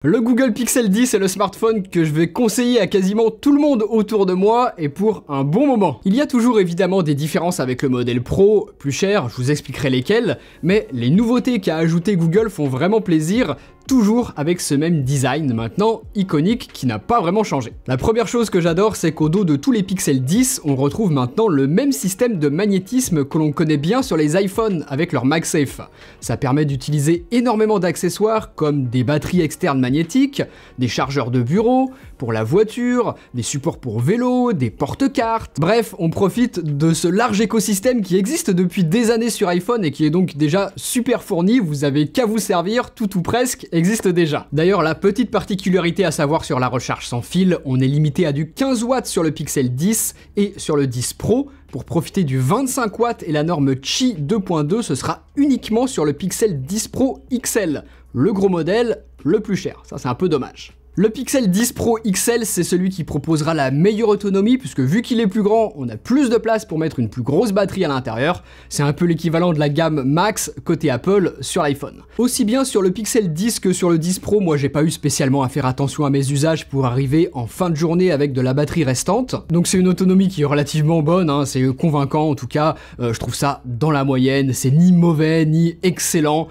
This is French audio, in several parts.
Le Google Pixel 10 est le smartphone que je vais conseiller à quasiment tout le monde autour de moi et pour un bon moment. Il y a toujours évidemment des différences avec le modèle Pro, plus cher, je vous expliquerai lesquelles, mais les nouveautés qu'a ajouté Google font vraiment plaisir, toujours avec ce même design maintenant iconique qui n'a pas vraiment changé. La première chose que j'adore, c'est qu'au dos de tous les Pixel 10, on retrouve maintenant le même système de magnétisme que l'on connaît bien sur les iPhones avec leur MagSafe. Ça permet d'utiliser énormément d'accessoires comme des batteries externes magnétiques, des chargeurs de bureau, pour la voiture, des supports pour vélo, des porte-cartes. Bref, on profite de ce large écosystème qui existe depuis des années sur iPhone et qui est donc déjà super fourni, vous avez qu'à vous servir, tout ou presque existe déjà. D'ailleurs, la petite particularité à savoir sur la recharge sans fil, on est limité à du 15 watts sur le Pixel 10 et sur le 10 Pro. Pour profiter du 25 watts et la norme Qi 2.2, ce sera uniquement sur le Pixel 10 Pro XL, le gros modèle, le plus cher. Ça, c'est un peu dommage. Le Pixel 10 Pro XL, c'est celui qui proposera la meilleure autonomie puisque vu qu'il est plus grand, on a plus de place pour mettre une plus grosse batterie à l'intérieur. C'est un peu l'équivalent de la gamme Max côté Apple sur l'iPhone. Aussi bien sur le Pixel 10 que sur le 10 Pro, moi j'ai pas eu spécialement à faire attention à mes usages pour arriver en fin de journée avec de la batterie restante. Donc c'est une autonomie qui est relativement bonne, hein, c'est convaincant en tout cas, je trouve ça dans la moyenne, c'est ni mauvais ni excellent.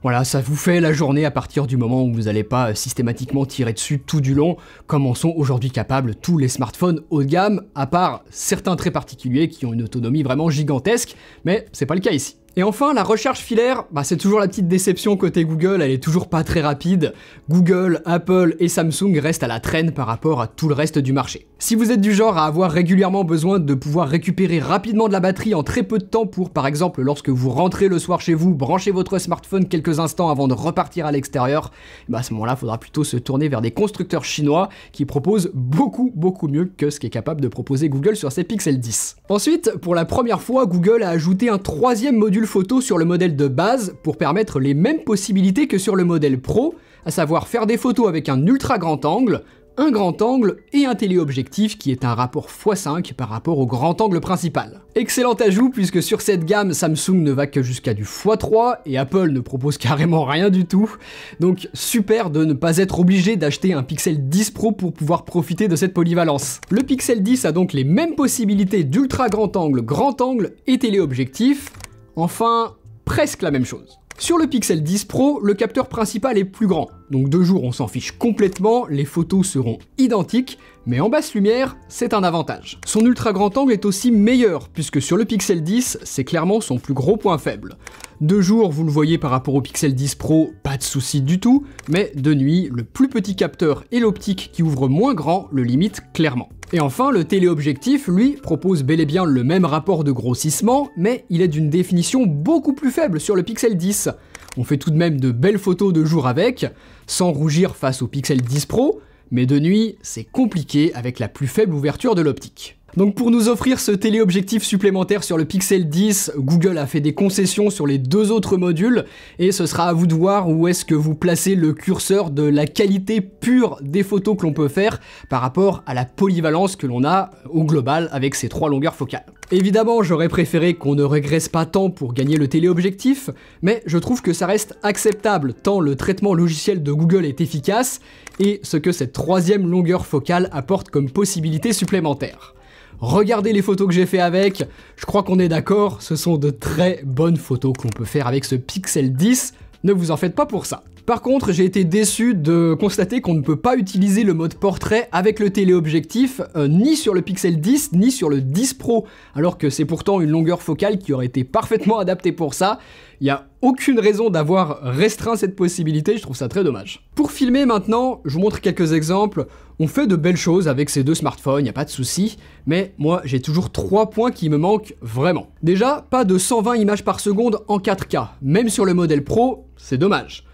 Voilà, ça vous fait la journée à partir du moment où vous n'allez pas systématiquement tirer dessus tout du long, comme en sont aujourd'hui capables tous les smartphones haut de gamme, à part certains très particuliers qui ont une autonomie vraiment gigantesque, mais c'est pas le cas ici. Et enfin, la recharge filaire, c'est toujours la petite déception côté Google, elle est toujours pas très rapide. Google, Apple et Samsung restent à la traîne par rapport à tout le reste du marché. Si vous êtes du genre à avoir régulièrement besoin de pouvoir récupérer rapidement de la batterie en très peu de temps pour, par exemple, lorsque vous rentrez le soir chez vous, brancher votre smartphone quelques instants avant de repartir à l'extérieur, à ce moment-là, il faudra plutôt se tourner vers des constructeurs chinois qui proposent beaucoup mieux que ce qu'est capable de proposer Google sur ses Pixel 10. Ensuite, pour la première fois, Google a ajouté un troisième module photo sur le modèle de base pour permettre les mêmes possibilités que sur le modèle Pro, à savoir faire des photos avec un ultra grand angle, un grand angle et un téléobjectif qui est un rapport x5 par rapport au grand angle principal. Excellent ajout puisque sur cette gamme, Samsung ne va que jusqu'à du x3 et Apple ne propose carrément rien du tout. Donc super de ne pas être obligé d'acheter un Pixel 10 Pro pour pouvoir profiter de cette polyvalence. Le Pixel 10 a donc les mêmes possibilités d'ultra grand angle et téléobjectif. Enfin, presque la même chose. Sur le Pixel 10 Pro, le capteur principal est plus grand, donc de jour on s'en fiche complètement, les photos seront identiques, mais en basse lumière, c'est un avantage. Son ultra grand angle est aussi meilleur, puisque sur le Pixel 10, c'est clairement son plus gros point faible. De jour, vous le voyez par rapport au Pixel 10 Pro, pas de souci du tout, mais de nuit, le plus petit capteur et l'optique qui ouvre moins grand le limitent clairement. Et enfin, le téléobjectif, lui, propose bel et bien le même rapport de grossissement, mais il est d'une définition beaucoup plus faible sur le Pixel 10. On fait tout de même de belles photos de jour avec, sans rougir face au Pixel 10 Pro, mais de nuit, c'est compliqué avec la plus faible ouverture de l'optique. Donc pour nous offrir ce téléobjectif supplémentaire sur le Pixel 10, Google a fait des concessions sur les deux autres modules et ce sera à vous de voir où est-ce que vous placez le curseur de la qualité pure des photos que l'on peut faire par rapport à la polyvalence que l'on a au global avec ces trois longueurs focales. Évidemment, j'aurais préféré qu'on ne régresse pas tant pour gagner le téléobjectif, mais je trouve que ça reste acceptable tant le traitement logiciel de Google est efficace et ce que cette troisième longueur focale apporte comme possibilité supplémentaire. Regardez les photos que j'ai fait avec, je crois qu'on est d'accord, ce sont de très bonnes photos que l'on peut faire avec ce Pixel 10, ne vous en faites pas pour ça. Par contre, j'ai été déçu de constater qu'on ne peut pas utiliser le mode portrait avec le téléobjectif, ni sur le Pixel 10, ni sur le 10 Pro, alors que c'est pourtant une longueur focale qui aurait été parfaitement adaptée pour ça. Il n'y a aucune raison d'avoir restreint cette possibilité, je trouve ça très dommage. Pour filmer maintenant, je vous montre quelques exemples. On fait de belles choses avec ces deux smartphones, il n'y a pas de souci, mais moi j'ai toujours 3 points qui me manquent vraiment. Déjà, pas de 120 images par seconde en 4K, même sur le modèle Pro, c'est dommage.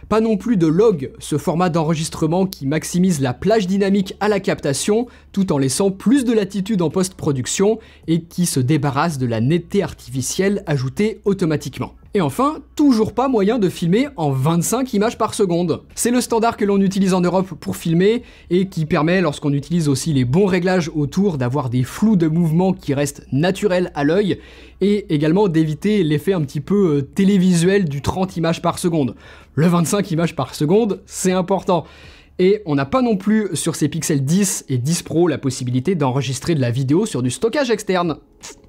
Pas non plus de log, ce format d'enregistrement qui maximise la plage dynamique à la captation tout en laissant plus de latitude en post-production et qui se débarrasse de la netteté artificielle ajoutée automatiquement. Et enfin, toujours pas moyen de filmer en 25 images par seconde. C'est le standard que l'on utilise en Europe pour filmer et qui permet, lorsqu'on utilise aussi les bons réglages autour, d'avoir des flous de mouvement qui restent naturels à l'œil et également d'éviter l'effet un petit peu télévisuel du 30 images par seconde. Le 25 images par seconde, c'est important. Et on n'a pas non plus sur ces Pixel 10 et 10 Pro la possibilité d'enregistrer de la vidéo sur du stockage externe.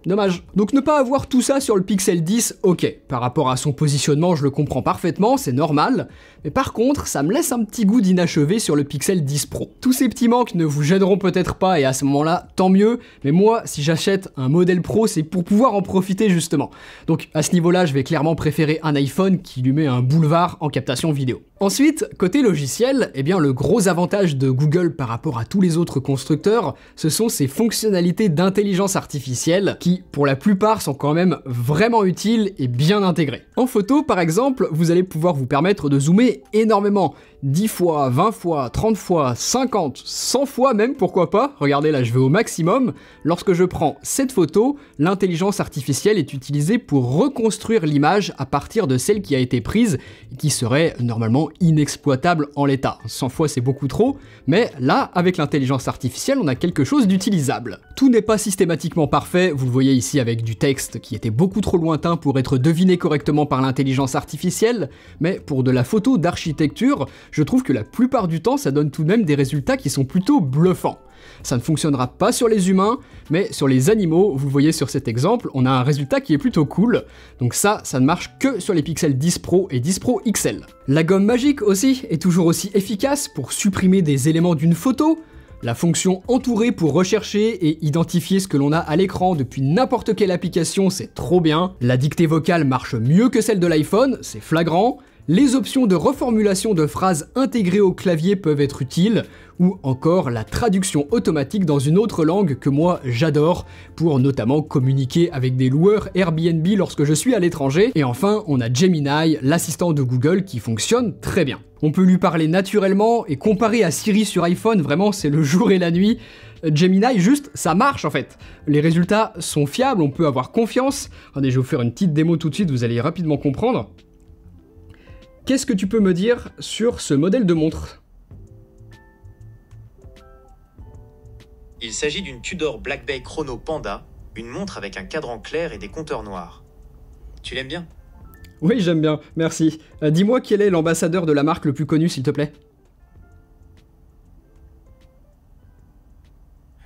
Dommage. Donc ne pas avoir tout ça sur le Pixel 10, ok. Par rapport à son positionnement, je le comprends parfaitement, c'est normal. Mais par contre, ça me laisse un petit goût d'inachevé sur le Pixel 10 Pro. Tous ces petits manques ne vous gêneront peut-être pas et à ce moment-là, tant mieux. Mais moi, si j'achète un modèle Pro, c'est pour pouvoir en profiter justement. Donc à ce niveau-là, je vais clairement préférer un iPhone qui lui met un boulevard en captation vidéo. Ensuite, côté logiciel, eh bien le gros avantage de Google par rapport à tous les autres constructeurs, ce sont ses fonctionnalités d'intelligence artificielle qui, pour la plupart, sont quand même vraiment utiles et bien intégrées. En photo, par exemple, vous allez pouvoir vous permettre de zoomer énormément. 10 fois, 20 fois, 30 fois, 50, 100 fois même, pourquoi pas. Regardez là, je vais au maximum. Lorsque je prends cette photo, l'intelligence artificielle est utilisée pour reconstruire l'image à partir de celle qui a été prise et qui serait normalement inexploitable en l'état. 100 fois c'est beaucoup trop, mais là, avec l'intelligence artificielle, on a quelque chose d'utilisable. Tout n'est pas systématiquement parfait, vous le voyez ici avec du texte qui était beaucoup trop lointain pour être deviné correctement par l'intelligence artificielle, mais pour de la photo d'architecture, je trouve que la plupart du temps, ça donne tout de même des résultats qui sont plutôt bluffants. Ça ne fonctionnera pas sur les humains, mais sur les animaux, vous le voyez sur cet exemple, on a un résultat qui est plutôt cool. Donc ça ne marche que sur les Pixel 10 Pro et 10 Pro XL. La gomme magique aussi est toujours aussi efficace pour supprimer des éléments d'une photo. La fonction entourer pour rechercher et identifier ce que l'on a à l'écran depuis n'importe quelle application, c'est trop bien. La dictée vocale marche mieux que celle de l'iPhone, c'est flagrant. Les options de reformulation de phrases intégrées au clavier peuvent être utiles, ou encore la traduction automatique dans une autre langue que moi j'adore, pour notamment communiquer avec des loueurs Airbnb lorsque je suis à l'étranger. Et enfin, on a Gemini, l'assistant de Google qui fonctionne très bien. On peut lui parler naturellement, et comparé à Siri sur iPhone, vraiment c'est le jour et la nuit. Gemini, juste, ça marche en fait. Les résultats sont fiables, on peut avoir confiance. Attendez, je vais vous faire une petite démo tout de suite, vous allez rapidement comprendre. Qu'est-ce que tu peux me dire sur ce modèle de montre? Il s'agit d'une Tudor Black Bay Chrono Panda, une montre avec un cadran clair et des compteurs noirs. Tu l'aimes bien? Oui, j'aime bien, merci. Dis-moi quel est l'ambassadeur de la marque le plus connu, s'il te plaît?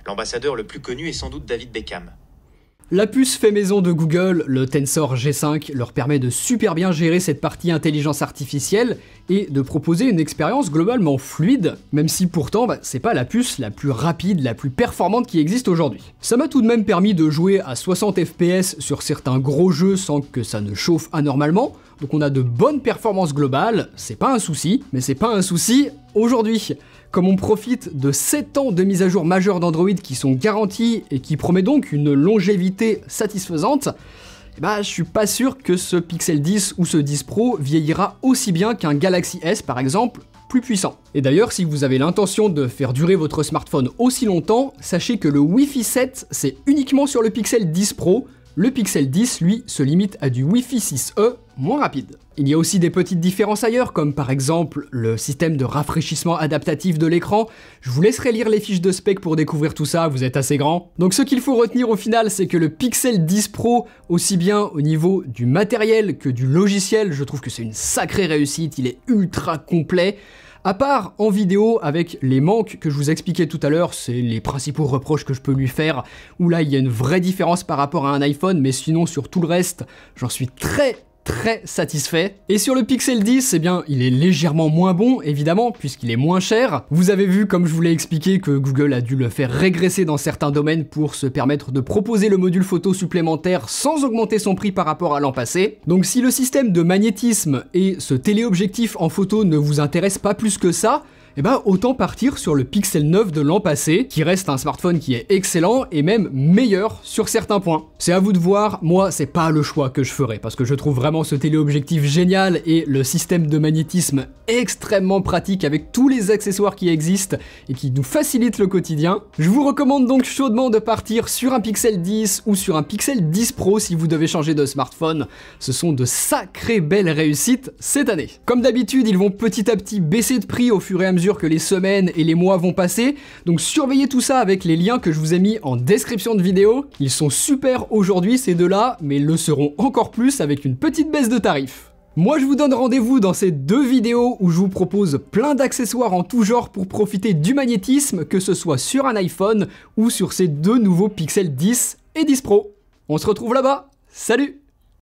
L'ambassadeur le plus connu est sans doute David Beckham. La puce fait maison de Google, le Tensor G5, leur permet de super bien gérer cette partie intelligence artificielle et de proposer une expérience globalement fluide, même si pourtant c'est pas la puce la plus rapide, la plus performante qui existe aujourd'hui. Ça m'a tout de même permis de jouer à 60 fps sur certains gros jeux sans que ça ne chauffe anormalement, donc on a de bonnes performances globales, c'est pas un souci, mais c'est pas un souci aujourd'hui. Comme on profite de 7 ans de mise à jour majeure d'Android qui sont garantis et qui promet donc une longévité satisfaisante, je suis pas sûr que ce Pixel 10 ou ce 10 Pro vieillira aussi bien qu'un Galaxy S par exemple, plus puissant. Et d'ailleurs, si vous avez l'intention de faire durer votre smartphone aussi longtemps, sachez que le Wi-Fi 7, c'est uniquement sur le Pixel 10 Pro. Le Pixel 10, lui, se limite à du Wi-Fi 6E moins rapide. Il y a aussi des petites différences ailleurs, comme par exemple le système de rafraîchissement adaptatif de l'écran. Je vous laisserai lire les fiches de spec pour découvrir tout ça, vous êtes assez grand. Donc ce qu'il faut retenir au final, c'est que le Pixel 10 Pro, aussi bien au niveau du matériel que du logiciel, je trouve que c'est une sacrée réussite, il est ultra complet. À part en vidéo, avec les manques que je vous expliquais tout à l'heure, c'est les principaux reproches que je peux lui faire, où là il y a une vraie différence par rapport à un iPhone, mais sinon sur tout le reste, j'en suis très satisfait. Et sur le Pixel 10, eh bien, il est légèrement moins bon, évidemment, puisqu'il est moins cher. Vous avez vu, comme je vous l'ai expliqué, que Google a dû le faire régresser dans certains domaines pour se permettre de proposer le module photo supplémentaire sans augmenter son prix par rapport à l'an passé. Donc si le système de magnétisme et ce téléobjectif en photo ne vous intéresse pas plus que ça, Et bah autant partir sur le Pixel 9 de l'an passé, qui reste un smartphone qui est excellent et même meilleur sur certains points. C'est à vous de voir, moi c'est pas le choix que je ferai, parce que je trouve vraiment ce téléobjectif génial et le système de magnétisme extrêmement pratique avec tous les accessoires qui existent et qui nous facilitent le quotidien. Je vous recommande donc chaudement de partir sur un Pixel 10 ou sur un Pixel 10 Pro si vous devez changer de smartphone. Ce sont de sacrées belles réussites cette année. Comme d'habitude, ils vont petit à petit baisser de prix au fur et à mesure que les semaines et les mois vont passer, donc surveillez tout ça avec les liens que je vous ai mis en description de vidéo. Ils sont super aujourd'hui ces deux-là, mais ils le seront encore plus avec une petite baisse de tarif. Moi je vous donne rendez-vous dans ces deux vidéos où je vous propose plein d'accessoires en tout genre pour profiter du magnétisme, que ce soit sur un iPhone ou sur ces deux nouveaux Pixel 10 et 10 Pro. On se retrouve là-bas, salut!